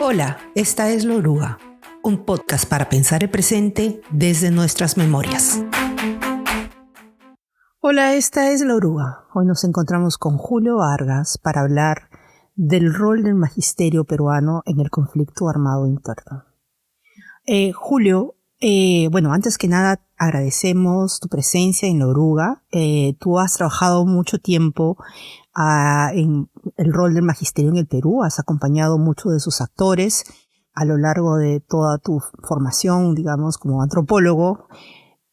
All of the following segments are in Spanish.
Hola, esta es La Oruga, un podcast para pensar el presente desde nuestras memorias. Hola, esta es La Oruga. Hoy nos encontramos con Julio Vargas para hablar del rol del magisterio peruano en el conflicto armado interno. Julio, antes que nada agradecemos tu presencia en La Oruga. Tú has trabajado mucho tiempo en el rol del magisterio en el Perú, has acompañado muchos de sus actores a lo largo de toda tu formación, digamos, como antropólogo.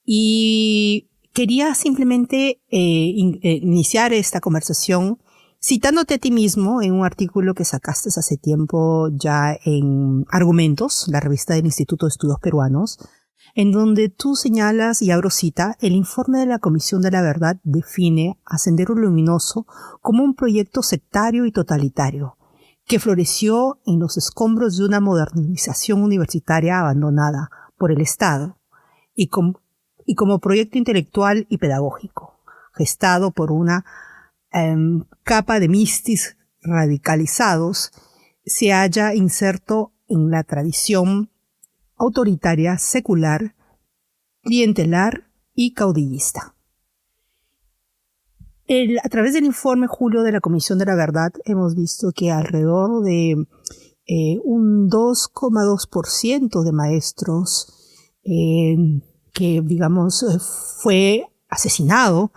Y quería simplemente iniciar esta conversación citándote a ti mismo en un artículo que sacaste hace tiempo ya en Argumentos, la revista del Instituto de Estudios Peruanos, en donde tú señalas, y abro cita, el informe de la Comisión de la Verdad define a Sendero Luminoso como un proyecto sectario y totalitario, que floreció en los escombros de una modernización universitaria abandonada por el Estado y como proyecto intelectual y pedagógico, gestado por una capa de mistis radicalizados, se halla inserto en la tradición autoritaria, secular, clientelar y caudillista. A través del informe, Julio, de la Comisión de la Verdad, hemos visto que alrededor de un 2,2% de maestros que, digamos, fue asesinado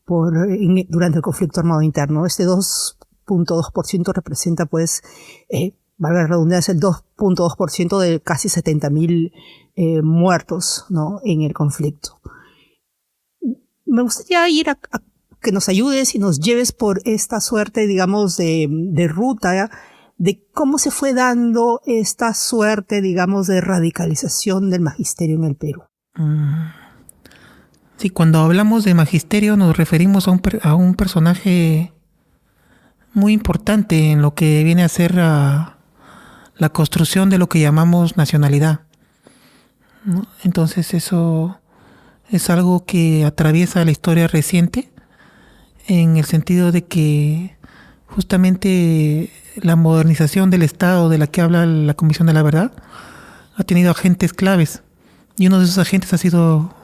durante el conflicto armado interno. Este 2,2% representa, pues, valga la redundancia, el 2,2% de casi 70,000 muertos, ¿no?, en el conflicto. Me gustaría ir a que nos ayudes y nos lleves por esta suerte, digamos, de ruta, de cómo se fue dando esta suerte, digamos, de radicalización del magisterio en el Perú. Sí, cuando hablamos de magisterio nos referimos a un personaje muy importante en lo que viene a ser la construcción de lo que llamamos nacionalidad, ¿no? Entonces eso es algo que atraviesa la historia reciente, en el sentido de que justamente la modernización del Estado de la que habla la Comisión de la Verdad ha tenido agentes claves, y uno de esos agentes ha sido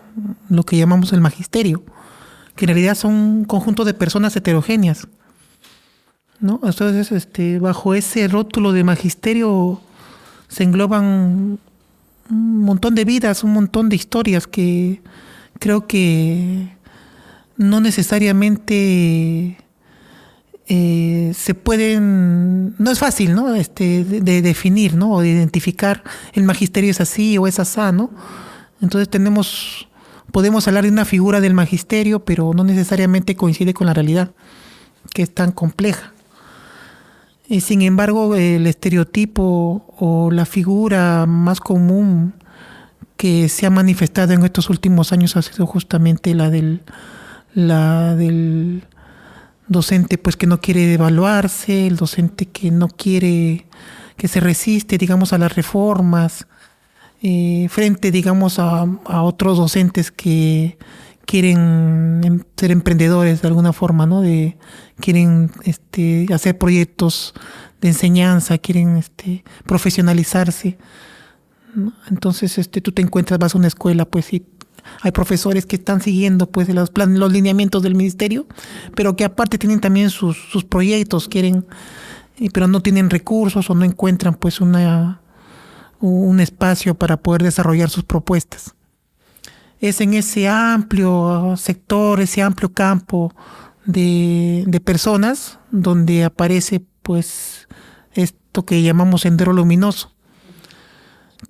lo que llamamos el magisterio, que en realidad son un conjunto de personas heterogéneas, ¿no? Entonces, bajo ese rótulo de magisterio se engloban un montón de vidas, un montón de historias que creo que no necesariamente se pueden, no es fácil, ¿no?, de definir, ¿no?, o de identificar el magisterio es así o es asá, ¿no? Entonces podemos hablar de una figura del magisterio, pero no necesariamente coincide con la realidad, que es tan compleja. Y sin embargo, el estereotipo o la figura más común que se ha manifestado en estos últimos años ha sido justamente la del docente, pues, que no quiere devaluarse, el docente que no quiere, que se resiste, digamos, a las reformas, frente, digamos, a otros docentes que quieren ser emprendedores de alguna forma, ¿no? Quieren hacer proyectos de enseñanza, quieren profesionalizarse, ¿no? Entonces tú te encuentras, vas a una escuela, pues sí, hay profesores que están siguiendo, pues, los lineamientos del ministerio, pero que aparte tienen también sus proyectos, pero no tienen recursos o no encuentran, pues, un espacio para poder desarrollar sus propuestas. Es en ese amplio sector, ese amplio campo de personas donde aparece, pues, esto que llamamos Sendero Luminoso,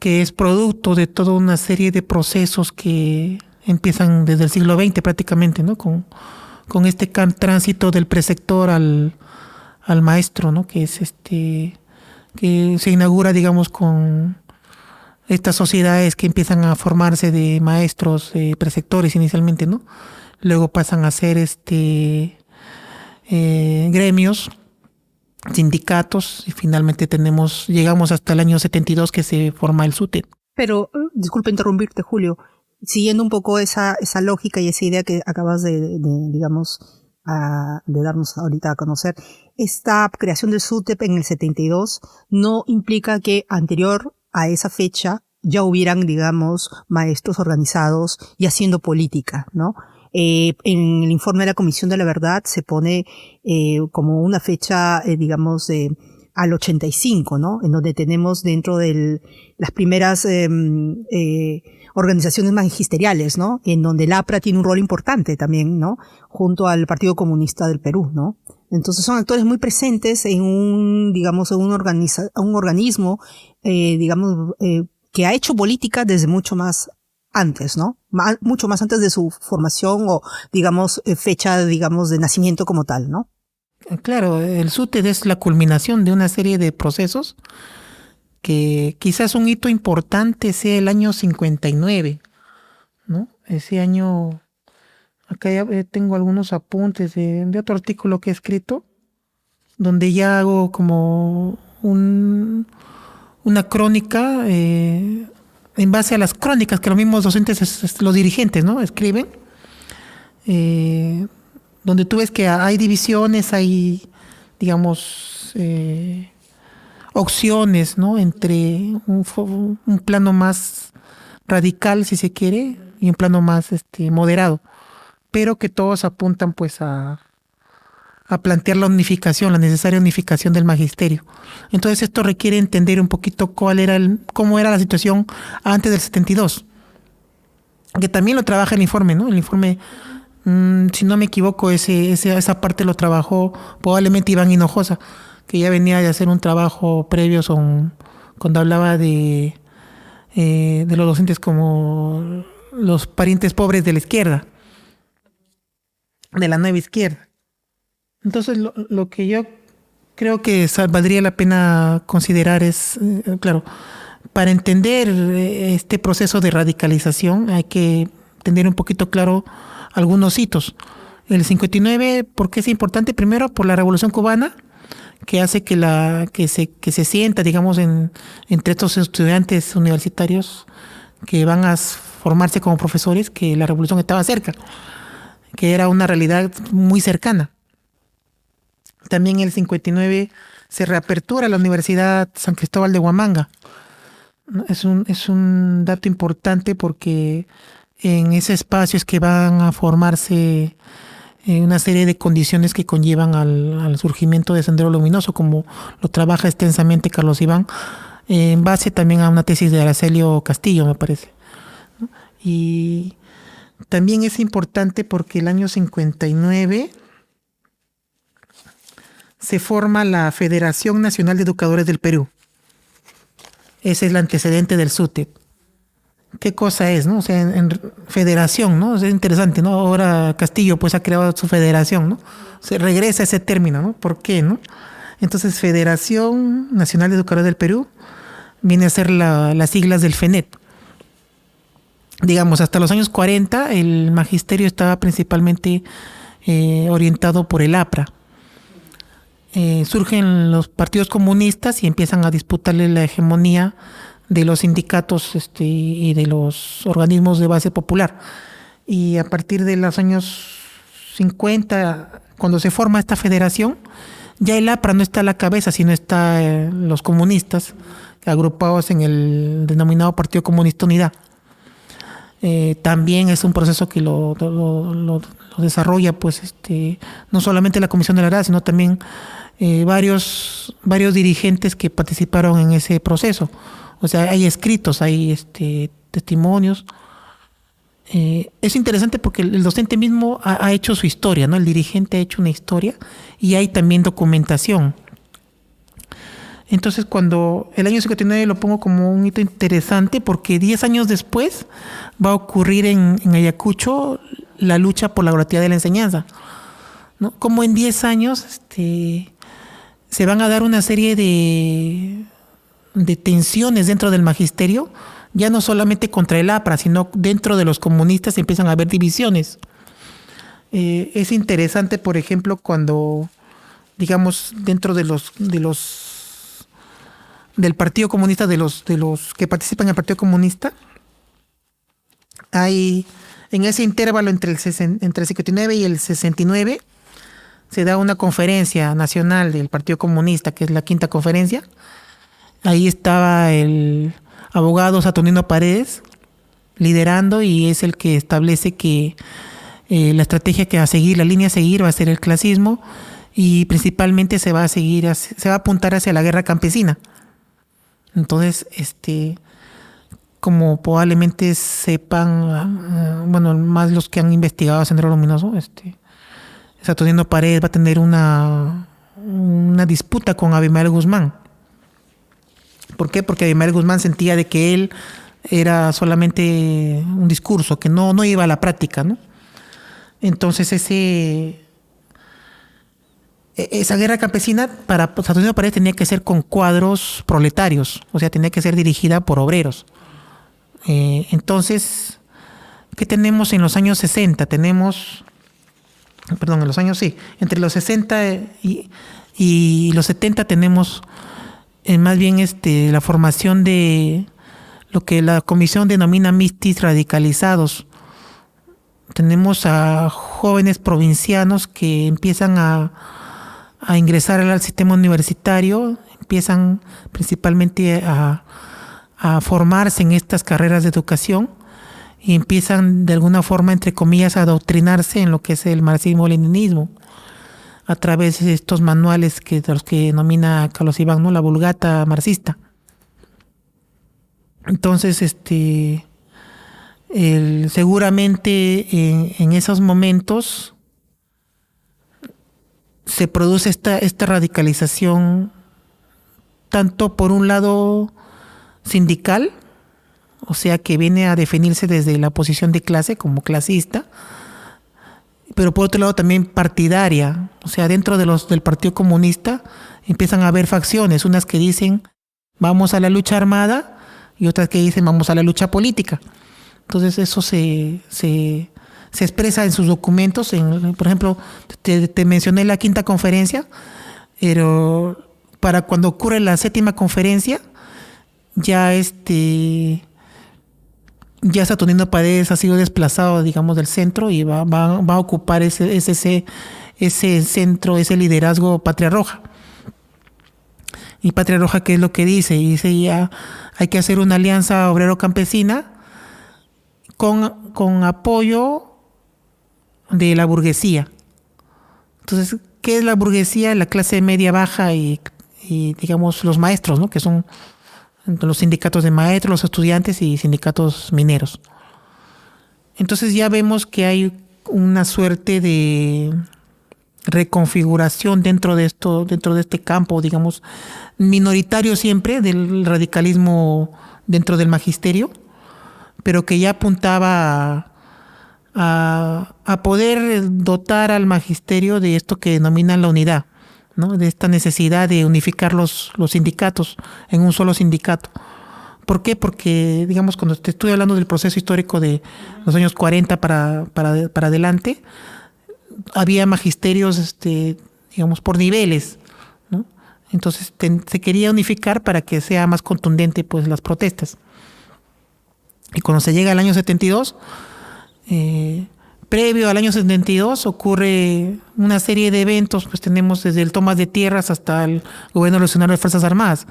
que es producto de toda una serie de procesos que empiezan desde el siglo XX prácticamente, ¿no?, con este tránsito del preceptor al maestro, ¿no?, que es que se inaugura, digamos, con estas sociedades que empiezan a formarse de maestros, preceptores inicialmente, ¿no? Luego pasan a ser gremios, sindicatos, y finalmente llegamos hasta el año 72 que se forma el SUTEP. Pero, disculpe interrumpirte, Julio, siguiendo un poco esa lógica y esa idea que acabas de digamos, de darnos ahorita a conocer, esta creación del SUTEP en el 72 no implica que anterior a esa fecha ya hubieran, digamos, maestros organizados y haciendo política, ¿no? En el informe de la Comisión de la Verdad se pone como una fecha, digamos, al 85, ¿no? En donde tenemos dentro de las primeras organizaciones magisteriales, ¿no? En donde el APRA tiene un rol importante también, ¿no? Junto al Partido Comunista del Perú, ¿no? Entonces son actores muy presentes en digamos, en un organismo, digamos, que ha hecho política desde mucho más antes, ¿no? Mucho más antes de su formación o, digamos, fecha, digamos, de nacimiento como tal, ¿no? Claro, el SUTEP es la culminación de una serie de procesos que quizás un hito importante sea el año 59, ¿no? Ese año, acá ya tengo algunos apuntes de otro artículo que he escrito, donde ya hago como una crónica en base a las crónicas que los mismos docentes, los dirigentes, ¿no? Escriben, donde tú ves que hay divisiones, hay, digamos, opciones, ¿no? Entre un plano más radical, si se quiere, y un plano más moderado, pero que todos apuntan pues a plantear la unificación, la necesaria unificación del magisterio. Entonces esto requiere entender un poquito cómo era la situación antes del 72, que también lo trabaja el informe, ¿no? El informe, si no me equivoco, esa parte lo trabajó probablemente Iván Hinojosa, que ya venía de hacer un trabajo previo cuando hablaba de los docentes como los parientes pobres de la izquierda, de la nueva izquierda. Entonces lo que yo creo que valdría la pena considerar es, claro, para entender este proceso de radicalización hay que tener un poquito claro algunos hitos. El 59, ¿por qué es importante? Primero, por la Revolución Cubana, que hace que se sienta, digamos, entre estos estudiantes universitarios que van a formarse como profesores, que la revolución estaba cerca, que era una realidad muy cercana. También en el 59 se reapertura la Universidad San Cristóbal de Huamanga. Es un dato importante porque en ese espacio es que van a formarse una serie de condiciones que conllevan al surgimiento de Sendero Luminoso, como lo trabaja extensamente Carlos Iván, en base también a una tesis de Aracelio Castillo, me parece. Y también es importante porque el año 59 se forma la Federación Nacional de Educadores del Perú. Ese es el antecedente del SUTEP. ¿Qué cosa es, no? O sea, en federación, ¿no? Es interesante, ¿no? Ahora Castillo pues ha creado su federación, ¿no? Se regresa ese término, ¿no? ¿Por qué, no? Entonces, Federación Nacional de Educadores del Perú viene a ser las siglas del FENET. Digamos, hasta los años 40 el magisterio estaba principalmente orientado por el APRA. Surgen los partidos comunistas y empiezan a disputarle la hegemonía de los sindicatos y de los organismos de base popular. Y a partir de los años 50, cuando se forma esta federación, ya el APRA no está a la cabeza, sino está los comunistas agrupados en el denominado Partido Comunista Unidad. También es un proceso que lo desarrolla pues no solamente la Comisión de la Verdad, sino también varios dirigentes que participaron en ese proceso. O sea, hay escritos, hay testimonios. Es interesante porque el docente mismo ha hecho su historia, ¿no? El dirigente ha hecho una historia y hay también documentación. Entonces, cuando el año 59 lo pongo como un hito interesante porque 10 años después va a ocurrir en Ayacucho la lucha por la gratuidad de la enseñanza, ¿no? Como en 10 años se van a dar una serie de tensiones dentro del magisterio, ya no solamente contra el APRA, sino dentro de los comunistas empiezan a haber divisiones. Es interesante, por ejemplo, cuando, digamos, dentro del Partido Comunista, de los que participan en el Partido Comunista, hay en ese intervalo entre el 59 y el 69, se da una conferencia nacional del Partido Comunista, que es la quinta conferencia. Ahí estaba el abogado Saturnino Paredes liderando, y es el que establece que la estrategia que va a seguir, la línea a seguir va a ser el clasismo, y principalmente se va a apuntar hacia la guerra campesina. Entonces, como probablemente sepan, bueno, más los que han investigado a Sendero Luminoso, Saturnino Paredes va a tener una disputa con Abimael Guzmán. ¿Por qué? Porque Abimael Guzmán sentía de que él era solamente un discurso, que no iba a la práctica, ¿no? Entonces esa guerra campesina para Saturnino Paredes tenía que ser con cuadros proletarios, o sea, tenía que ser dirigida por obreros. Entonces, ¿qué tenemos en los años 60? Entre los 60 y los 70 tenemos más bien la formación de lo que la comisión denomina mistis radicalizados. Tenemos a jóvenes provincianos que empiezan a ingresar al sistema universitario, empiezan principalmente a formarse en estas carreras de educación y empiezan de alguna forma, entre comillas, a adoctrinarse en lo que es el marxismo-leninismo a través de estos manuales de los que denomina Carlos Iván, ¿no?, la Vulgata marxista. Entonces, seguramente en esos momentos se produce esta radicalización, tanto por un lado sindical, o sea, que viene a definirse desde la posición de clase como clasista, pero por otro lado también partidaria, o sea, dentro del Partido Comunista empiezan a haber facciones, unas que dicen vamos a la lucha armada y otras que dicen vamos a la lucha política. Entonces eso se expresa en sus documentos. Por ejemplo, te mencioné la quinta conferencia, pero para cuando ocurre la séptima conferencia, ya Saturnino Paredes ha sido desplazado, digamos, del centro, y va a ocupar ese centro, ese liderazgo Patria Roja. Y Patria Roja, ¿qué es lo que dice? Dice ya hay que hacer una alianza obrero-campesina con apoyo de la burguesía. Entonces, ¿qué es la burguesía? La clase media baja y digamos los maestros, ¿no?, que son los sindicatos de maestros, los estudiantes y sindicatos mineros. Entonces ya vemos que hay una suerte de reconfiguración dentro de este campo, digamos, minoritario siempre, del radicalismo dentro del magisterio, pero que ya apuntaba a poder dotar al magisterio de esto que denominan la unidad, ¿no?, de esta necesidad de unificar los sindicatos en un solo sindicato. ¿Por qué? Porque, digamos, cuando te estoy hablando del proceso histórico de los años 40 para adelante, había magisterios, digamos, por niveles, ¿no? Entonces se quería unificar para que sea más contundente, pues, las protestas. Y cuando se llega al año 72, previo al año 72 ocurre una serie de eventos, pues tenemos desde el tomas de tierras hasta el gobierno revolucionario de Fuerzas Armadas.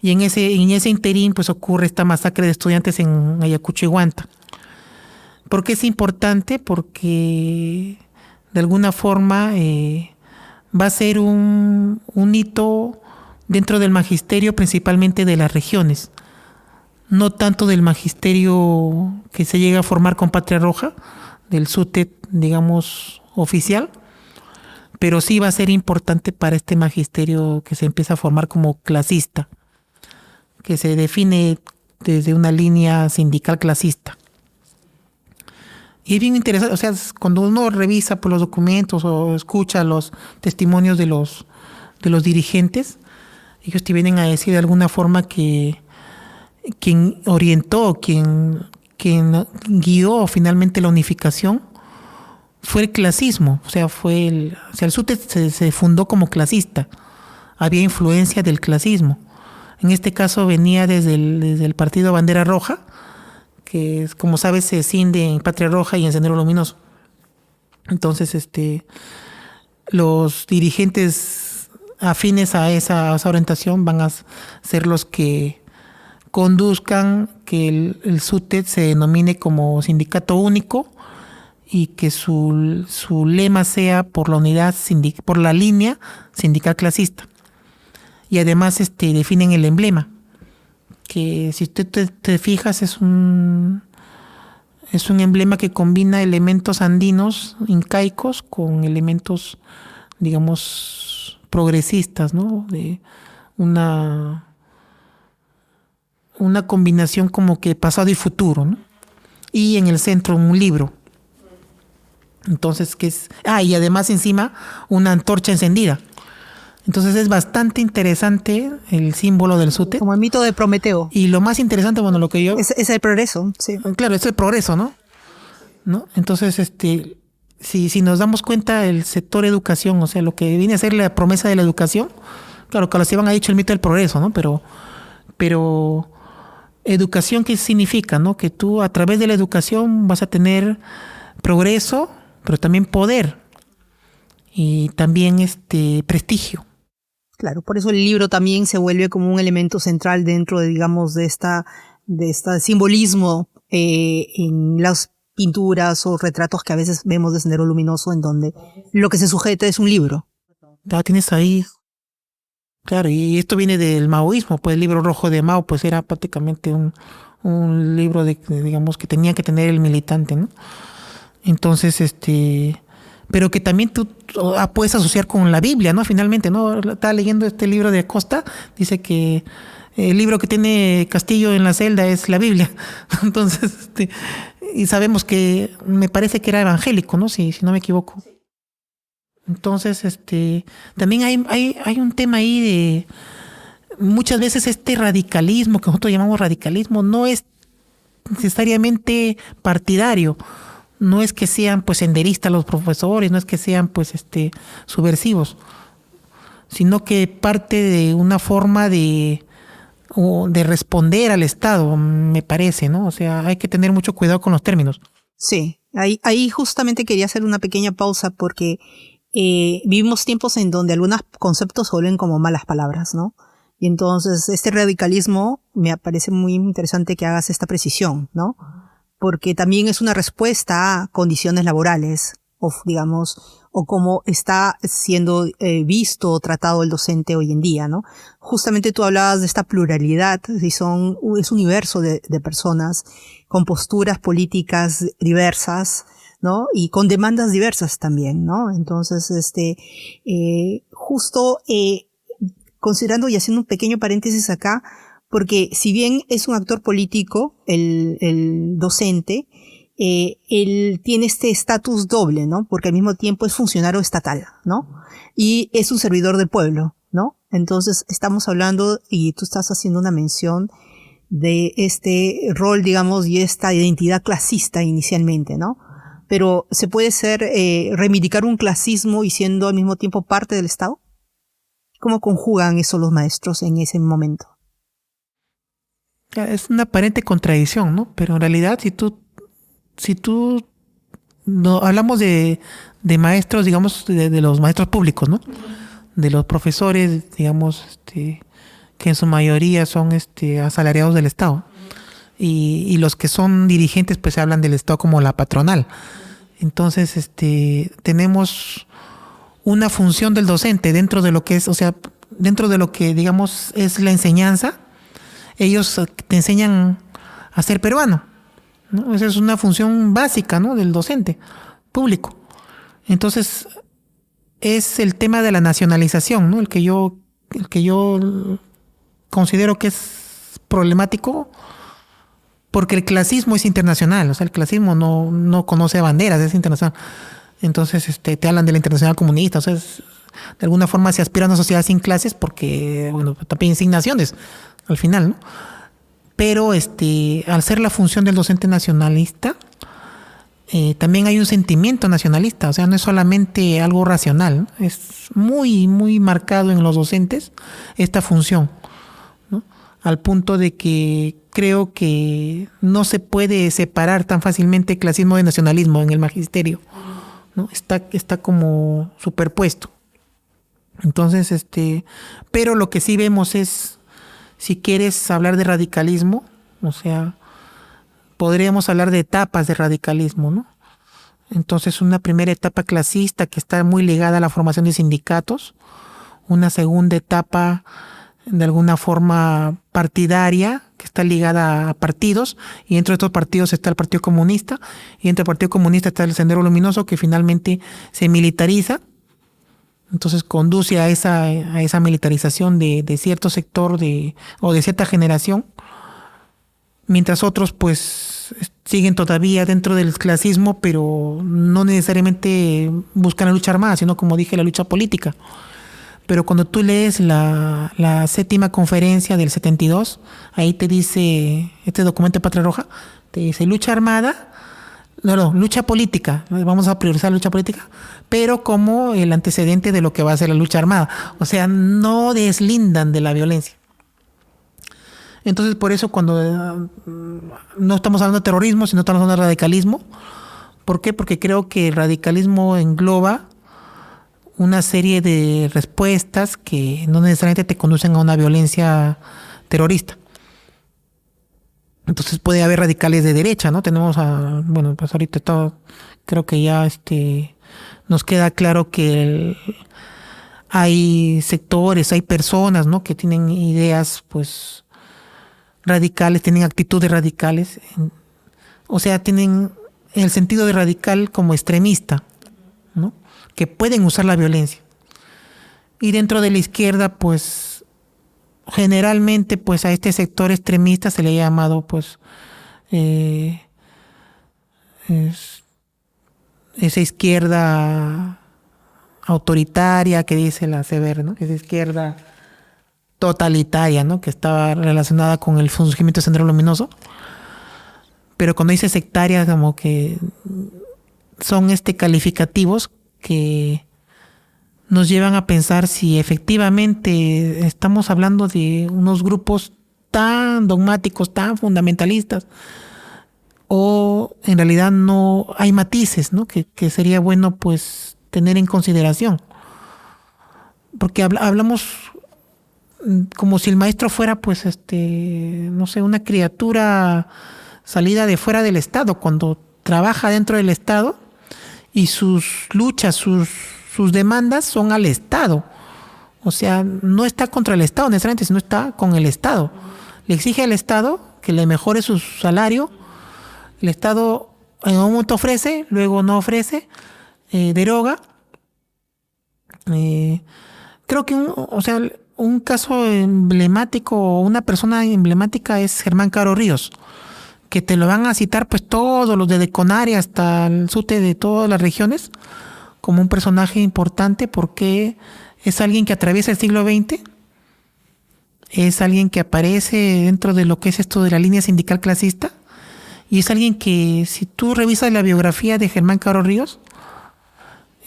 Y en ese interín pues ocurre esta masacre de estudiantes en Ayacucho y Huanta. ¿Por qué es importante? Porque de alguna forma va a ser un hito dentro del magisterio, principalmente de las regiones. No tanto del magisterio que se llega a formar con Patria Roja, del SUTEP, digamos, oficial, pero sí va a ser importante para este magisterio que se empieza a formar como clasista, que se define desde una línea sindical clasista. Y es bien interesante, o sea, cuando uno revisa por los documentos o escucha los testimonios de los dirigentes, ellos te vienen a decir de alguna forma que quien orientó, quien guió finalmente la unificación fue el clasismo. O sea, el SUTE se fundó como clasista. Había influencia del clasismo. En este caso venía desde el partido Bandera Roja, que como sabes se cinde en Patria Roja y en Sendero Luminoso. Entonces, los dirigentes afines a esa orientación van a ser los que conduzcan que el SUTEP se denomine como sindicato único y que su lema sea por la unidad por la línea sindical clasista. Y además definen el emblema, que si usted te fijas es un emblema que combina elementos andinos, incaicos, con elementos, digamos, progresistas, ¿no? De una combinación como que pasado y futuro, ¿no? Y en el centro un libro. Entonces, y además encima una antorcha encendida. Entonces es bastante interesante el símbolo del SUTEP. Como el mito de Prometeo. Y lo más interesante, bueno, lo que yo... Es el progreso, sí. Claro, es el progreso, ¿no? Entonces, si nos damos cuenta, el sector educación, o sea, lo que viene a ser la promesa de la educación, claro, que los Esteban ha dicho el mito del progreso, ¿no? Pero educación, ¿qué significa, no? Que tú a través de la educación vas a tener progreso, pero también poder y también prestigio. Claro, por eso el libro también se vuelve como un elemento central dentro de, digamos, de este simbolismo en las pinturas o retratos que a veces vemos de Sendero Luminoso, en donde lo que se sujeta es un libro. Tienes ahí, claro, y esto viene del maoísmo, pues el libro rojo de Mao, pues era prácticamente un libro digamos, que tenía que tener el militante, ¿no? Entonces, pero que también tú puedes asociar con la Biblia, ¿no? Finalmente, ¿no? Estaba leyendo este libro de Acosta, dice que el libro que tiene Castillo en la celda es la Biblia. Entonces, y sabemos que me parece que era evangélico, ¿no? Si no me equivoco. Entonces, también hay un tema ahí de muchas veces radicalismo, que nosotros llamamos radicalismo, no es necesariamente partidario. No es que sean pues senderistas los profesores, no es que sean pues subversivos, sino que parte de una forma de responder al Estado, me parece, ¿no? O sea, hay que tener mucho cuidado con los términos. Sí, ahí justamente quería hacer una pequeña pausa porque vivimos tiempos en donde algunos conceptos se vuelven como malas palabras, ¿no? Y entonces este radicalismo me parece muy interesante que hagas esta precisión, ¿no? Porque también es una respuesta a condiciones laborales, o digamos, o cómo está siendo visto o tratado el docente hoy en día, ¿no? Justamente tú hablabas de esta pluralidad, es un universo de personas con posturas políticas diversas, ¿no? Y con demandas diversas también, ¿no? Entonces, considerando y haciendo un pequeño paréntesis acá, porque si bien es un actor político, el docente, él tiene este estatus doble, ¿no? Porque al mismo tiempo es funcionario estatal, ¿no? Y es un servidor del pueblo, ¿no? Entonces estamos hablando, y tú estás haciendo una mención de este rol, digamos, y esta identidad clasista inicialmente, ¿no? Pero ¿se puede reivindicar un clasismo y siendo al mismo tiempo parte del Estado? ¿Cómo conjugan eso los maestros en ese momento? Es una aparente contradicción, ¿no? Pero en realidad, si tú no hablamos de maestros, digamos, de los maestros públicos, ¿no? De los profesores, digamos, que en su mayoría son asalariados del Estado. Y los que son dirigentes, pues se hablan del Estado como la patronal. Entonces, tenemos una función del docente dentro de lo que es, o sea, dentro de lo que, digamos, es la enseñanza. Ellos te enseñan a ser peruano, ¿no? Esa es una función básica, ¿no? Del docente público. Entonces, es el tema de la nacionalización, ¿no? El que yo considero que es problemático, porque el clasismo es internacional, o sea, el clasismo no conoce banderas, es internacional. Entonces, te hablan de la internacional comunista, o sea, de alguna forma se aspira a una sociedad sin clases porque, bueno, también sin naciones, al final, ¿no? Pero al ser la función del docente nacionalista, también hay un sentimiento nacionalista, o sea, no es solamente algo racional, ¿no? Es muy, muy marcado en los docentes esta función, ¿no? Al punto de que creo que no se puede separar tan fácilmente clasismo de nacionalismo en el magisterio, ¿no? Está como superpuesto. Entonces, pero lo que sí vemos es, si quieres hablar de radicalismo, o sea, podríamos hablar de etapas de radicalismo, ¿no? Entonces, una primera etapa clasista que está muy ligada a la formación de sindicatos, una segunda etapa de alguna forma partidaria que está ligada a partidos, y dentro de estos partidos está el Partido Comunista, y dentro del Partido Comunista está el Sendero Luminoso, que finalmente se militariza. Entonces conduce a esa militarización de cierto sector o de cierta generación, mientras otros pues siguen todavía dentro del clasismo, pero no necesariamente buscan la lucha armada, sino, como dije, la lucha política. Pero cuando tú lees la séptima conferencia del 72, ahí te dice, este documento de Patria Roja, te dice lucha armada, lucha política, vamos a priorizar la lucha política, pero como el antecedente de lo que va a ser la lucha armada. O sea, no deslindan de la violencia. Entonces, por eso cuando no estamos hablando de terrorismo, sino estamos hablando de radicalismo. ¿Por qué? Porque creo que el radicalismo engloba una serie de respuestas que no necesariamente te conducen a una violencia terrorista. Entonces puede haber radicales de derecha, ¿no? Tenemos pues ahorita todo, creo que ya nos queda claro que hay sectores, hay personas, ¿no? Que tienen ideas, pues, radicales, tienen actitudes radicales, o sea, tienen el sentido de radical como extremista, ¿no? Que pueden usar la violencia. Y dentro de la izquierda, pues, generalmente, pues, a este sector extremista se le ha llamado, pues, esa izquierda autoritaria que dice la Sever, ¿no? Esa izquierda totalitaria, ¿no? Que estaba relacionada con el surgimiento del Sendero Luminoso. Pero cuando dice sectaria, como que son calificativos que nos llevan a pensar si efectivamente estamos hablando de unos grupos tan dogmáticos, tan fundamentalistas, o en realidad no hay matices, ¿no? Que sería bueno, pues, tener en consideración. Porque hablamos como si el maestro fuera, pues, no sé, una criatura salida de fuera del Estado, cuando trabaja dentro del Estado y sus luchas, sus demandas son al Estado. O sea, no está contra el Estado necesariamente, sino está con el Estado. Le exige al Estado que le mejore su salario. El Estado en un momento ofrece, luego no ofrece, deroga. Creo que un caso emblemático, o una persona emblemática, es Germán Caro Ríos, que te lo van a citar, pues, todos los de Deconari hasta el SUTE de todas las regiones, como un personaje importante, porque es alguien que atraviesa el siglo XX, es alguien que aparece dentro de lo que es esto de la línea sindical clasista, y es alguien que, si tú revisas la biografía de Germán Caro Ríos,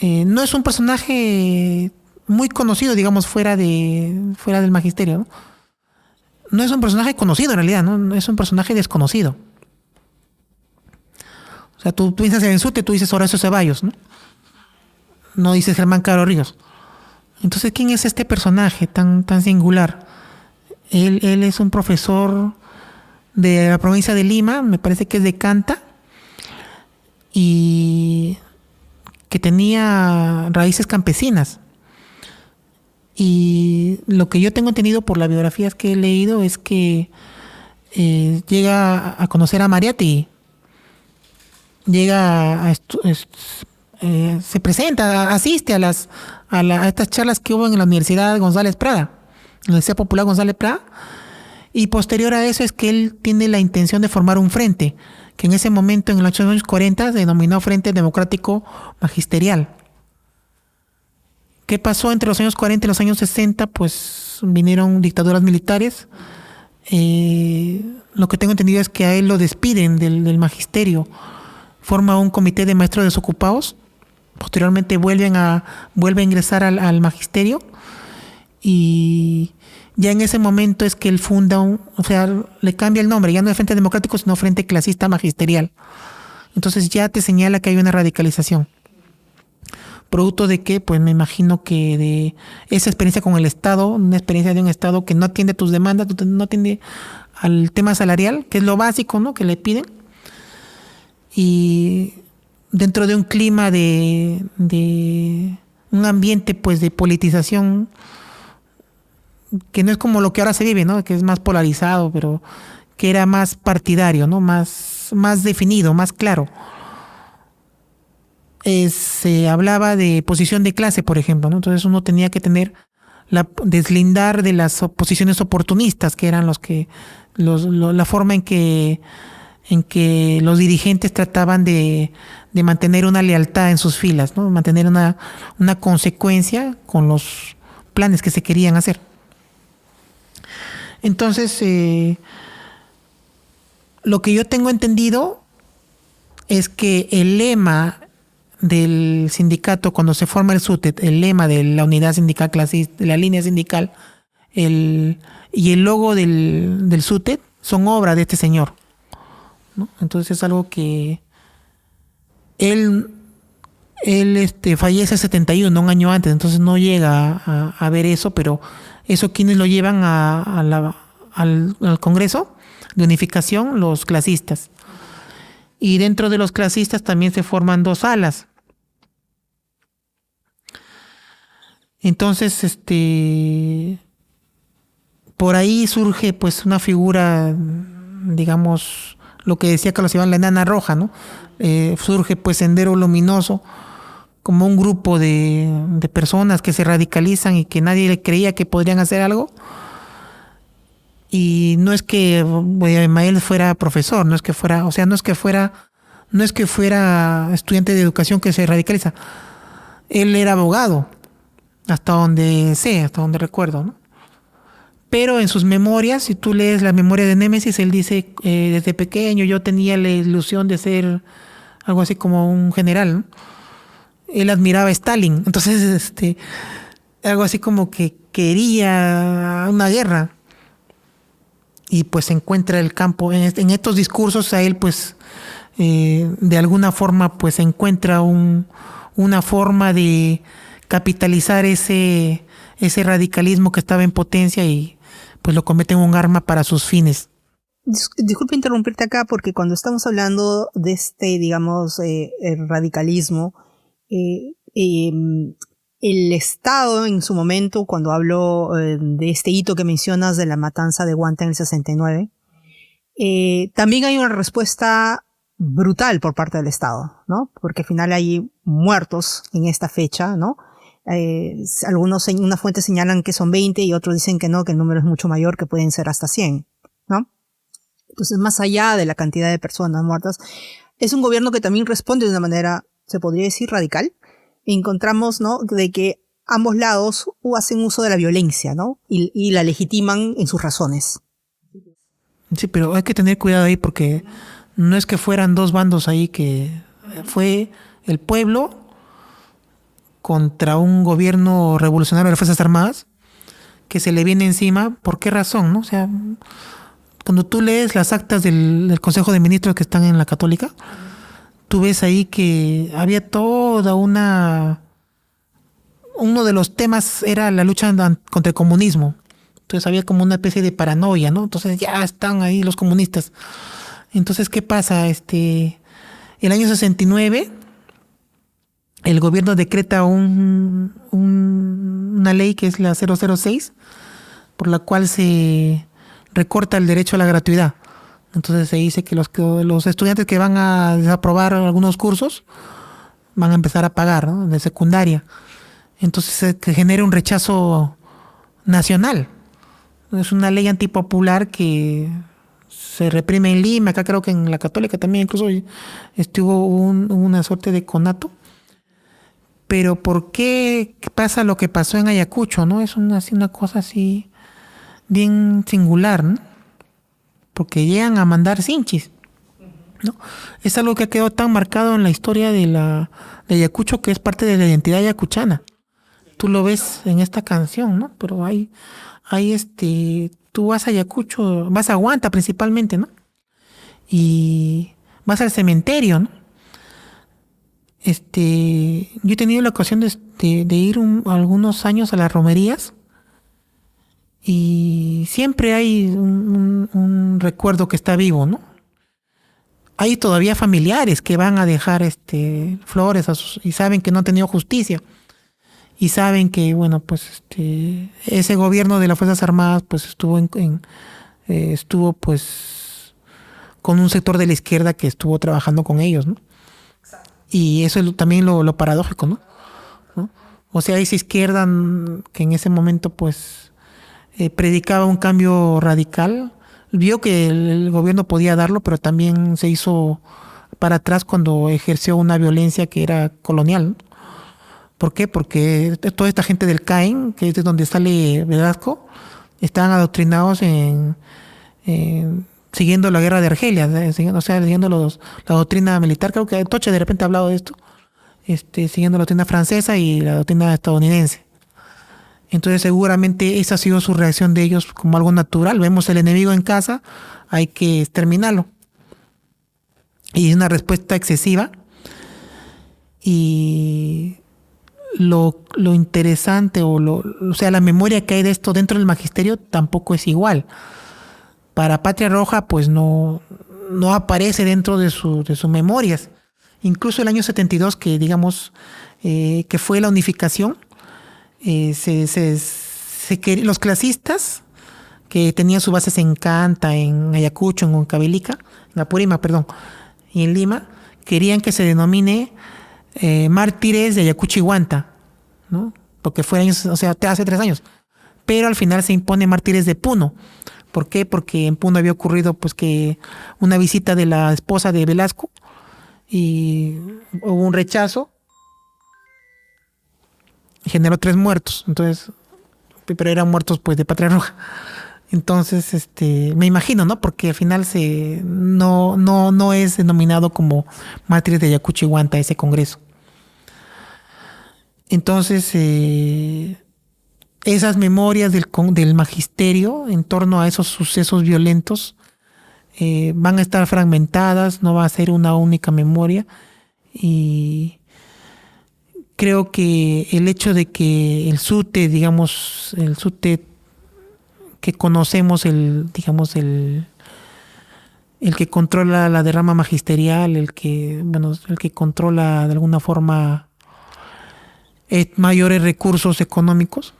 no es un personaje muy conocido, digamos, fuera del magisterio, ¿no? No es un personaje conocido en realidad, ¿no? Es un personaje desconocido. O sea, tú piensas en SUTE, tú dices Horacio Ceballos, ¿no? No dices Germán Caro Ríos. Entonces, ¿quién es este personaje tan singular? Él es un profesor de la provincia de Lima, me parece que es de Canta, y que tenía raíces campesinas. Y lo que yo tengo entendido por las biografías que he leído es que llega a conocer a Mariátegui, se presenta, asiste a estas charlas que hubo en la Universidad González Prada, la Universidad Popular González Prada, y posterior a eso es que él tiene la intención de formar un frente, que en ese momento, en los años 40, se denominó Frente Democrático Magisterial. ¿Qué pasó entre los años 40 y los años 60? Pues vinieron dictaduras militares. Lo que tengo entendido es que a él lo despiden del magisterio. Forma un comité de maestros desocupados. Posteriormente vuelve a ingresar al magisterio. Y ya en ese momento es que él funda le cambia el nombre. Ya no es Frente Democrático, sino Frente Clasista Magisterial. Entonces ya te señala que hay una radicalización. producto de que, pues me imagino que de esa experiencia con el Estado, una experiencia de un Estado que no atiende tus demandas, no atiende al tema salarial, que es lo básico, ¿no?, que le piden. Y dentro de un clima de un ambiente, pues, de politización, que no es como lo que ahora se vive, ¿no?, que es más polarizado, pero que era más partidario, ¿no?, más definido, más claro. Se hablaba de posición de clase, por ejemplo, ¿no? Entonces uno tenía que deslindar de las posiciones oportunistas, que eran la forma en que los dirigentes trataban de mantener una lealtad en sus filas, ¿no? Mantener una consecuencia con los planes que se querían hacer. Entonces, lo que yo tengo entendido es que el lema del sindicato, cuando se forma el SUTET, el lema de la unidad sindical clasista, de la línea sindical, y el logo del SUTET son obra de este señor, ¿no? Entonces es algo que él fallece en 71, un año antes, entonces no llega a ver eso, pero eso quienes lo llevan al Congreso de Unificación, los clasistas. Y dentro de los clasistas también se forman dos alas. Entonces, por ahí surge pues una figura, digamos, lo que decía Carlos Iván, la enana roja, ¿no? Surge pues Sendero Luminoso, como un grupo de personas que se radicalizan y que nadie le creía que podrían hacer algo. Y no es que Abimael fuera profesor, no es que fuera estudiante de educación que se radicaliza. Él era abogado, hasta donde recuerdo, ¿no? Pero en sus memorias, si tú lees la memoria de Némesis, él dice, desde pequeño yo tenía la ilusión de ser algo así como un general, ¿no? Él admiraba a Stalin, entonces algo así como que quería una guerra. Y pues se encuentra el campo, en estos discursos a él pues de alguna forma pues encuentra una forma de capitalizar ese radicalismo que estaba en potencia y pues lo convierte en un arma para sus fines. Disculpe interrumpirte acá porque cuando estamos hablando de digamos, el radicalismo, el Estado en su momento, cuando hablo de este hito que mencionas de la matanza de Huanta en el 69, también hay una respuesta brutal por parte del Estado, ¿no? Porque al final hay muertos en esta fecha, ¿no? Unas fuentes señalan que son 20 y otros dicen que no, que el número es mucho mayor, que pueden ser hasta 100, ¿no? Entonces, más allá de la cantidad de personas muertas, es un gobierno que también responde de una manera, se podría decir, radical. Encontramos, ¿no?, de que ambos lados hacen uso de la violencia, ¿no? Y la legitiman en sus razones. Sí, pero hay que tener cuidado ahí porque no es que fueran dos bandos ahí, que fue el pueblo contra un gobierno revolucionario de las Fuerzas Armadas que se le viene encima. ¿Por qué razón, no? O sea, cuando tú lees las actas del Consejo de Ministros que están en la Católica, tú ves ahí que había toda uno de los temas era la lucha contra el comunismo. Entonces había como una especie de paranoia, ¿no? Entonces ya están ahí los comunistas. Entonces, ¿qué pasa? El año 69, el gobierno decreta una ley que es la 006, por la cual se recorta el derecho a la gratuidad. Entonces se dice que los estudiantes que van a desaprobar algunos cursos van a empezar a pagar, ¿no?, de secundaria. Entonces se genera un rechazo nacional. Es una ley antipopular que se reprime en Lima, acá creo que en la Católica también incluso estuvo una suerte de conato. Pero ¿por qué pasa lo que pasó en Ayacucho, no? Es una cosa así bien singular, ¿no? Porque llegan a mandar cinchis, ¿no? Es algo que ha quedado tan marcado en la historia de Ayacucho, que es parte de la identidad ayacuchana. Tú lo ves en esta canción, ¿no? Pero tú vas a Ayacucho, vas a Huanta principalmente, ¿no? Y vas al cementerio, ¿no? Yo he tenido la ocasión de ir algunos años a las romerías y siempre hay un recuerdo que está vivo, ¿no? Hay todavía familiares que van a dejar flores y saben que no han tenido justicia y saben que, bueno, pues ese gobierno de las Fuerzas Armadas pues estuvo pues con un sector de la izquierda que estuvo trabajando con ellos, ¿no? Y eso es también lo paradójico, ¿no? ¿No? O sea, esa izquierda que en ese momento pues predicaba un cambio radical, vio que el gobierno podía darlo, pero también se hizo para atrás cuando ejerció una violencia que era colonial, ¿no? ¿Por qué? Porque toda esta gente del CAEN, que es de donde sale Velasco, estaban adoctrinados siguiendo la guerra de Argelia, siguiendo la doctrina militar. Creo que Toche de repente ha hablado de esto, siguiendo la doctrina francesa y la doctrina estadounidense. Entonces seguramente esa ha sido su reacción de ellos como algo natural. Vemos el enemigo en casa, hay que exterminarlo. Y es una respuesta excesiva. Y lo interesante o sea, la memoria que hay de esto dentro del magisterio tampoco es igual. Para Patria Roja pues no aparece dentro de sus memorias. Incluso el año 72, que digamos que fue la unificación, los clasistas que tenían sus bases en Canta, en Ayacucho, en Huancavelica, en Apurímac, perdón, y en Lima, querían que se denomine Mártires de Ayacucho y Huanta, ¿no? Porque fue años, o sea, hace 3 años. Pero al final se impone Mártires de Puno. ¿Por qué? Porque en Puno había ocurrido pues que una visita de la esposa de Velasco y hubo un rechazo, generó 3 muertos, entonces, pero eran muertos pues de Patria Roja. Entonces, me imagino, ¿no? Porque al final no es denominado como Mártires de Ayacucho y Huanta ese congreso. Entonces, esas memorias del magisterio en torno a esos sucesos violentos van a estar fragmentadas, no va a ser una única memoria. Y creo que el hecho de que el SUTE, digamos, el SUTE que conocemos, el que controla la derrama magisterial, el que controla de alguna forma mayores recursos económicos,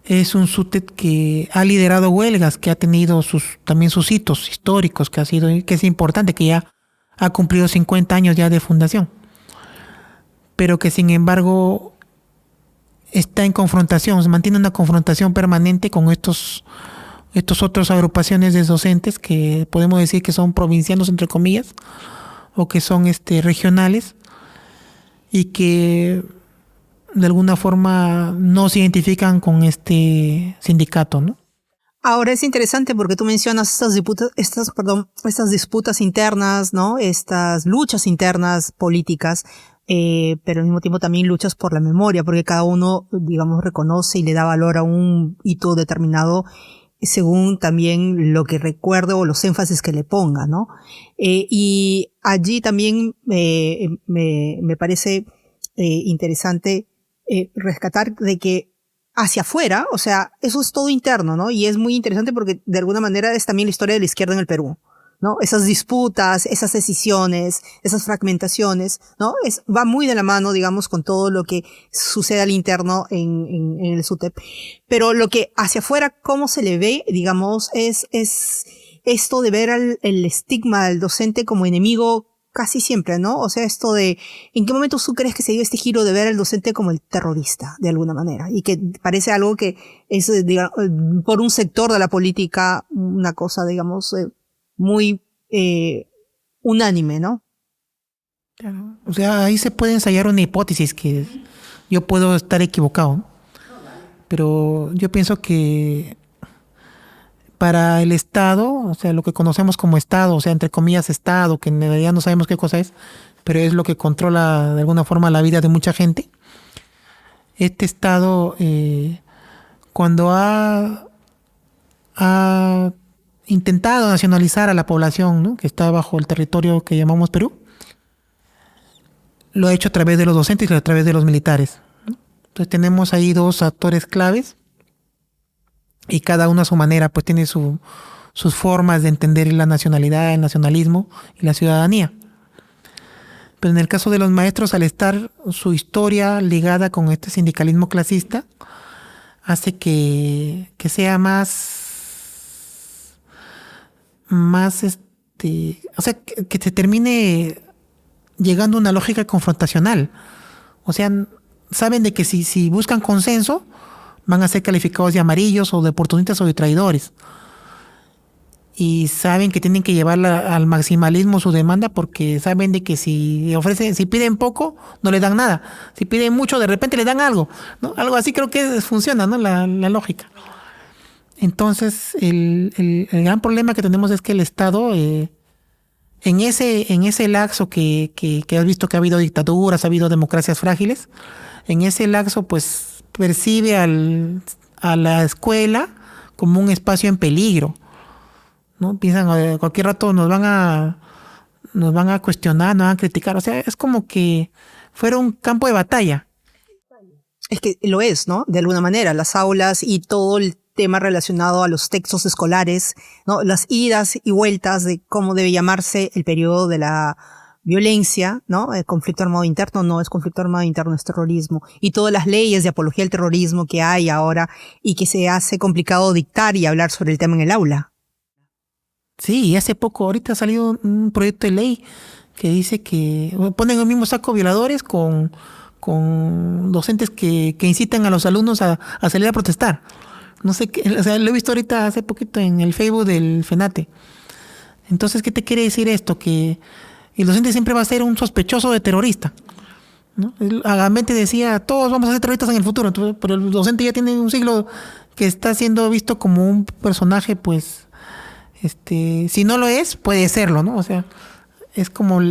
es un SUTE que ha liderado huelgas, que ha tenido también sus hitos históricos, que es importante, que ya ha cumplido 50 años ya de fundación, pero que sin embargo está en confrontación, se mantiene una confrontación permanente con estos otros agrupaciones de docentes que podemos decir que son provincianos entre comillas o que son regionales y que de alguna forma no se identifican con este sindicato, ¿no? Ahora es interesante porque tú mencionas estas disputas internas, ¿no? Estas luchas internas políticas, pero al mismo tiempo también luchas por la memoria, porque cada uno, digamos, reconoce y le da valor a un hito determinado según también lo que recuerde o los énfasis que le ponga, ¿no? Y allí también me parece interesante rescatar de que hacia afuera, o sea, eso es todo interno, ¿no? Y es muy interesante porque de alguna manera es también la historia de la izquierda en el Perú, ¿no? Esas disputas, esas decisiones, esas fragmentaciones, ¿no? Va muy de la mano, digamos, con todo lo que sucede al interno en el SUTEP. Pero lo que hacia afuera, cómo se le ve, digamos, es esto de ver el estigma del docente como enemigo casi siempre, ¿no? O sea, esto de, ¿en qué momento tú crees que se dio este giro de ver al docente como el terrorista, de alguna manera? Y que parece algo que es, digamos, por un sector de la política, una cosa, digamos, muy unánime, ¿no? Claro. O sea, ahí se puede ensayar una hipótesis que yo puedo estar equivocado, ¿no? Pero yo pienso que para el Estado, o sea, lo que conocemos como Estado, o sea, entre comillas Estado, que en realidad no sabemos qué cosa es, pero es lo que controla de alguna forma la vida de mucha gente. Este Estado, cuando ha intentado nacionalizar a la población, ¿no?, que está bajo el territorio que llamamos Perú, lo ha hecho a través de los docentes y a través de los militares. Entonces tenemos ahí dos actores claves y cada uno a su manera pues tiene sus formas de entender la nacionalidad, el nacionalismo y la ciudadanía. Pero en el caso de los maestros, al estar su historia ligada con este sindicalismo clasista, hace que sea o sea, que se termine llegando a una lógica confrontacional. O sea, saben de que si buscan consenso, van a ser calificados de amarillos o de oportunistas o de traidores. Y saben que tienen que llevar al maximalismo su demanda porque saben de que si piden poco, no les dan nada. Si piden mucho, de repente les dan algo, ¿no? Algo así creo que funciona, ¿no? La lógica. Entonces, el gran problema que tenemos es que el Estado, en ese lapso que has visto que ha habido dictaduras, ha habido democracias frágiles, en ese lapso pues percibe a la escuela como un espacio en peligro, ¿no? Piensan, cualquier rato nos van a cuestionar, nos van a criticar. O sea, es como que fuera un campo de batalla. Es que lo es, ¿no? De alguna manera, las aulas y todo el tema relacionado a los textos escolares, ¿no? Las idas y vueltas de cómo debe llamarse el periodo de la violencia, ¿no? El conflicto armado interno no es conflicto armado interno, es terrorismo. Y todas las leyes de apología al terrorismo que hay ahora y que se hace complicado dictar y hablar sobre el tema en el aula. Sí, y hace poco, ahorita ha salido un proyecto de ley que dice que ponen el mismo saco violadores con docentes que incitan a los alumnos a salir a protestar. No sé qué, o sea, lo he visto ahorita hace poquito en el Facebook del FENATE. Entonces, ¿qué te quiere decir esto? Que el docente siempre va a ser un sospechoso de terrorista, ¿no? Agamben decía, todos vamos a ser terroristas en el futuro, pero el docente ya tiene un siglo que está siendo visto como un personaje, pues, si no lo es, puede serlo, ¿no? O sea, es como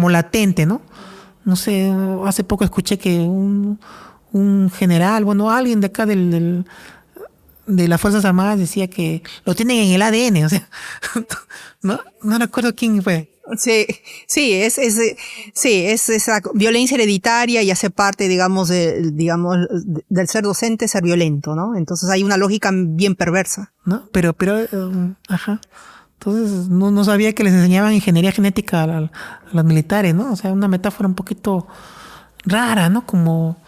latente, ¿no? No sé, hace poco escuché que un general, bueno, alguien de acá de las Fuerzas Armadas decía que lo tienen en el ADN, o sea, no recuerdo quién fue. Sí, es esa violencia hereditaria y hace parte, digamos, del ser docente, ser violento, ¿no? Entonces hay una lógica bien perversa. ¿No? Pero, ajá. Entonces no sabía que les enseñaban ingeniería genética a los militares, ¿no? O sea, una metáfora un poquito rara, ¿no? Como,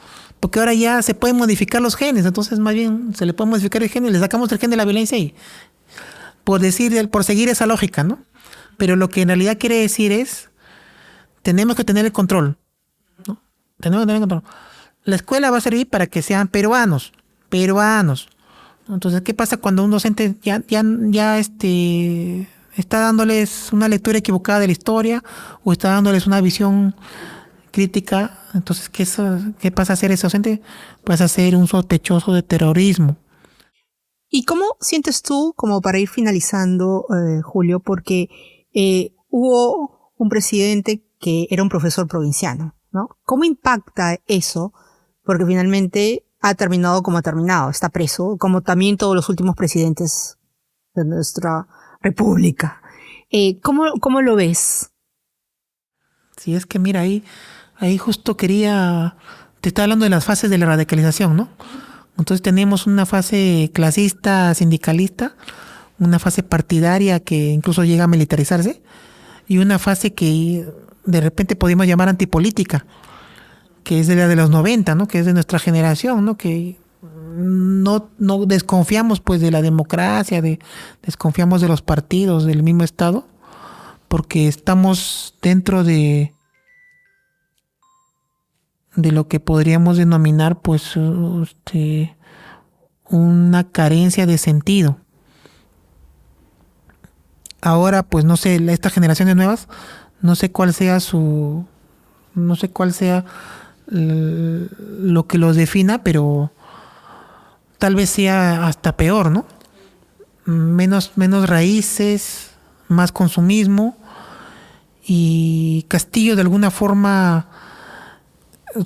porque ahora ya se pueden modificar los genes, entonces más bien se le puede modificar el gen y le sacamos el gen de la violencia y por seguir esa lógica, ¿no? Pero lo que en realidad quiere decir es, tenemos que tener el control, ¿no? Tenemos que tener el control. La escuela va a servir para que sean peruanos. Entonces, ¿qué pasa cuando un docente ya está dándoles una lectura equivocada de la historia o está dándoles una visión crítica? Entonces, ¿qué pasa a ser ese docente? Pasa a ser un sospechoso de terrorismo. ¿Y cómo sientes tú, como para ir finalizando, Julio, porque hubo un presidente que era un profesor provinciano, ¿no? ¿Cómo impacta eso? Porque finalmente ha terminado como ha terminado, está preso, como también todos los últimos presidentes de nuestra república. ¿Cómo lo ves? Sí, es que mira, ahí justo te estaba hablando de las fases de la radicalización, ¿no? Entonces tenemos una fase clasista, sindicalista, una fase partidaria que incluso llega a militarizarse y una fase que de repente podemos llamar antipolítica, que es de la de los 90, ¿no? Que es de nuestra generación, ¿no? Que no desconfiamos pues de la democracia, desconfiamos de los partidos, del mismo Estado, porque estamos dentro de lo que podríamos denominar pues una carencia de sentido. Ahora pues no sé, estas generaciones nuevas, no sé cuál sea lo que los defina, pero tal vez sea hasta peor, ¿no? Menos raíces, más consumismo, y Castillo de alguna forma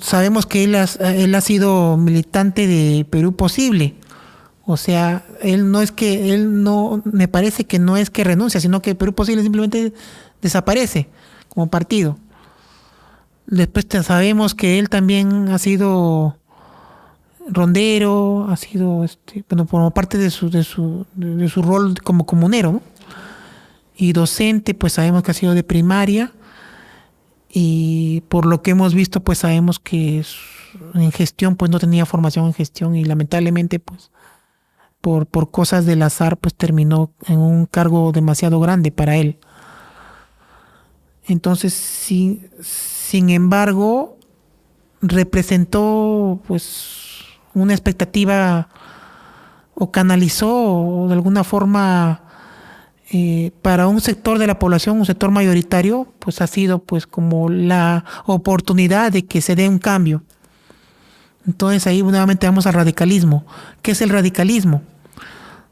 sabemos que él ha sido militante de Perú Posible. O sea, me parece que no es que renuncia, sino que Perú Posible simplemente desaparece como partido. Después sabemos que él también ha sido rondero, ha sido, bueno, como parte de su rol como comunero, ¿no? Y docente, pues sabemos que ha sido de primaria, y por lo que hemos visto, pues sabemos que en gestión, pues no tenía formación en gestión, y lamentablemente, pues por cosas del azar, pues terminó en un cargo demasiado grande para él. Entonces, sin embargo, representó pues una expectativa, o canalizó de alguna forma, para un sector de la población, un sector mayoritario, pues ha sido pues como la oportunidad de que se dé un cambio. Entonces ahí nuevamente vamos al radicalismo. ¿Qué es el radicalismo?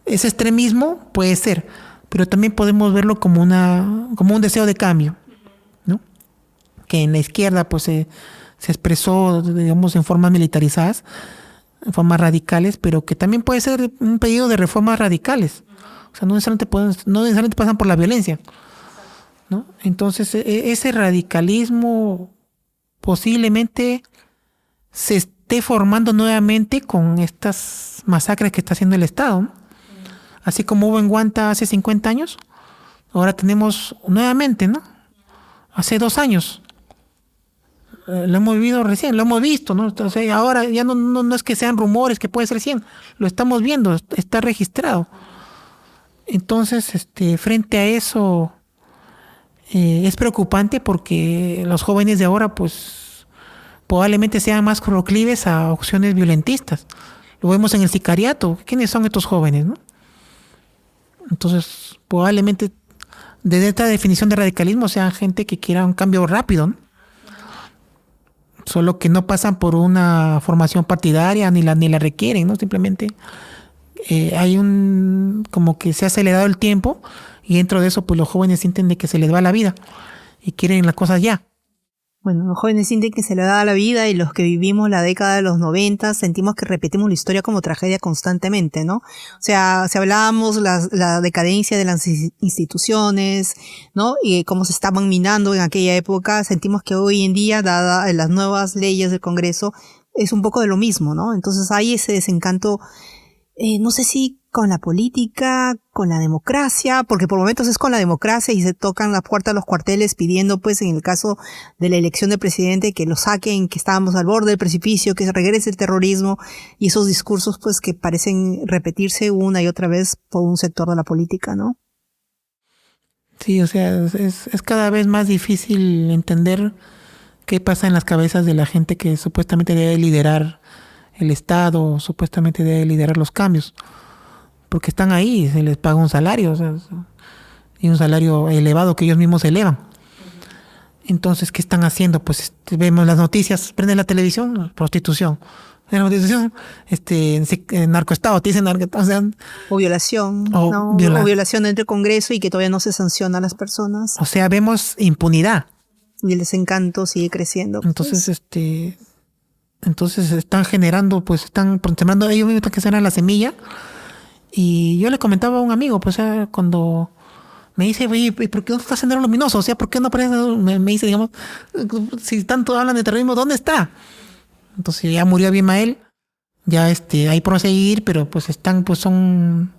¿Es extremismo? Puede ser, pero también podemos verlo como un deseo de cambio, ¿no? Que en la izquierda pues se expresó, digamos, en formas militarizadas, en formas radicales, pero que también puede ser un pedido de reformas radicales. O sea, no necesariamente pasan por la violencia, ¿no? Entonces, ese radicalismo posiblemente se esté formando nuevamente con estas masacres que está haciendo el Estado, ¿no? Así como hubo en Guanta hace 50 años, ahora tenemos nuevamente, ¿no? Hace 2 años. Lo hemos vivido recién, lo hemos visto, ¿no? Entonces, ahora ya no es que sean rumores, que puede ser 100, lo estamos viendo, está registrado. Entonces, frente a eso, es preocupante porque los jóvenes de ahora, pues, probablemente sean más proclives a opciones violentistas. Lo vemos en el sicariato. ¿Quiénes son estos jóvenes, no? Entonces, probablemente desde esta definición de radicalismo sean gente que quiera un cambio rápido, ¿no? Solo que no pasan por una formación partidaria ni la requieren, ¿no? Simplemente hay como que se ha acelerado el tiempo, y dentro de eso pues los jóvenes sienten de que se les va la vida y quieren las cosas ya. Bueno, los jóvenes sienten que se le da la vida, y los que vivimos la década de los 90 sentimos que repetimos la historia como tragedia constantemente, ¿no? O sea, si hablábamos la decadencia de las instituciones, ¿no? Y cómo se estaban minando en aquella época, sentimos que hoy en día, dada las nuevas leyes del Congreso, es un poco de lo mismo, ¿no? Entonces hay ese desencanto, no sé si con la política, con la democracia, porque por momentos es con la democracia y se tocan la puerta a los cuarteles pidiendo, pues, en el caso de la elección del presidente, que lo saquen, que estábamos al borde del precipicio, que regrese el terrorismo, y esos discursos, pues, que parecen repetirse una y otra vez por un sector de la política, ¿no? Sí, o sea, es cada vez más difícil entender qué pasa en las cabezas de la gente que supuestamente debe liderar el Estado, supuestamente debe liderar los cambios, porque están ahí, se les paga un salario, o sea, y un salario elevado que ellos mismos elevan. Entonces, ¿qué están haciendo? Pues vemos las noticias, prenden la televisión, prostitución. En la prostitución, narcoestado, te dicen o sea, o violación, ¿no? O violación dentro del Congreso, y que todavía no se sanciona a las personas. O sea, vemos impunidad. Y el desencanto sigue creciendo. Entonces, entonces están generando, pues están sembrando, ellos mismos que serán la semilla. Y yo le comentaba a un amigo, pues, o sea, cuando me dice, oye, ¿por qué no está Sendero Luminoso? O sea, ¿por qué no aparece? Me dice, digamos, si tanto hablan de terrorismo, ¿dónde está? Entonces ya murió Abimael, ya hay por seguir, pero pues están, pues son,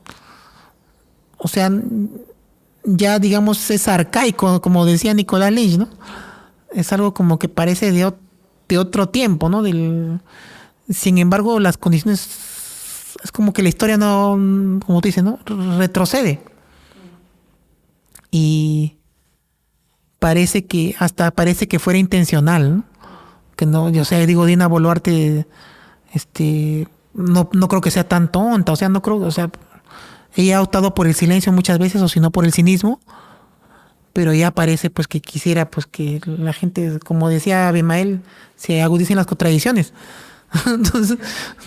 o sea, ya digamos es arcaico, como decía Nicolás Lynch, ¿no? Es algo como que parece de otro tiempo, ¿no? Sin embargo, las condiciones, es como que la historia no, como tú dices, ¿no? Retrocede. Y parece que fuera intencional, ¿no? Que no, yo sé, digo, Dina Boluarte, no creo que sea tan tonta, o sea, no creo, o sea, ella ha optado por el silencio muchas veces, o si no por el cinismo, pero ya parece pues que quisiera pues que la gente, como decía Abimael, se agudicen las contradicciones. Entonces,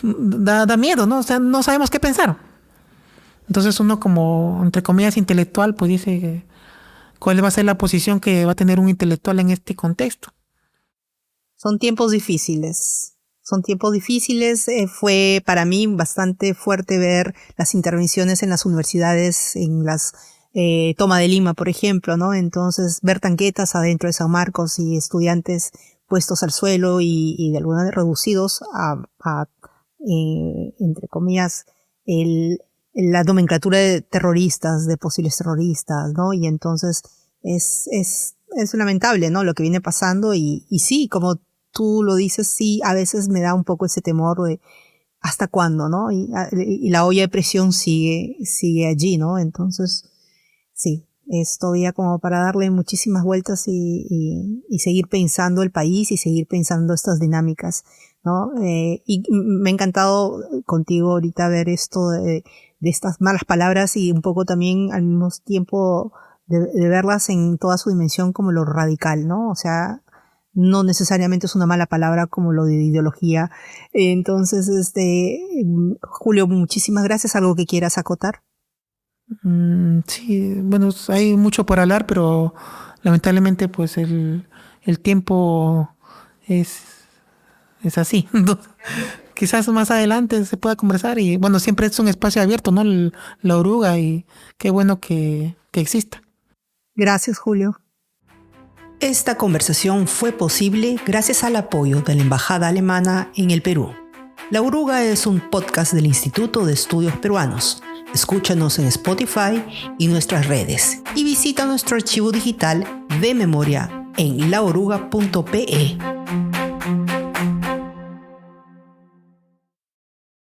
da miedo, ¿no? O sea, no sabemos qué pensar. Entonces uno como, entre comillas, intelectual, pues dice, ¿cuál va a ser la posición que va a tener un intelectual en este contexto? Son tiempos difíciles. Fue para mí bastante fuerte ver las intervenciones en las universidades, en las Toma de Lima, por ejemplo, ¿no? Entonces, ver tanquetas adentro de San Marcos y estudiantes puestos al suelo y de alguna manera reducidos a entre comillas, la nomenclatura de terroristas, de posibles terroristas, ¿no? Y entonces es lamentable, ¿no? Lo que viene pasando y sí, como tú lo dices, sí, a veces me da un poco ese temor de hasta cuándo, ¿no? Y la olla de presión sigue allí, ¿no? Entonces, sí, es todavía como para darle muchísimas vueltas y seguir pensando el país y seguir pensando estas dinámicas, ¿no? Y me ha encantado contigo ahorita ver esto de estas malas palabras y un poco también al mismo tiempo de verlas en toda su dimensión como lo radical, ¿no? O sea, no necesariamente es una mala palabra como lo de ideología. Entonces, Julio, muchísimas gracias. ¿Algo que quieras acotar? Sí, bueno, hay mucho por hablar, pero lamentablemente pues el tiempo es así. Entonces, quizás más adelante se pueda conversar y bueno, siempre es un espacio abierto, ¿no? La oruga y qué bueno que exista. Gracias, Julio. Esta conversación fue posible gracias al apoyo de la Embajada Alemana en el Perú. La Oruga es un podcast del Instituto de Estudios Peruanos. Escúchanos en Spotify y nuestras redes y visita nuestro archivo digital de memoria en laoruga.pe.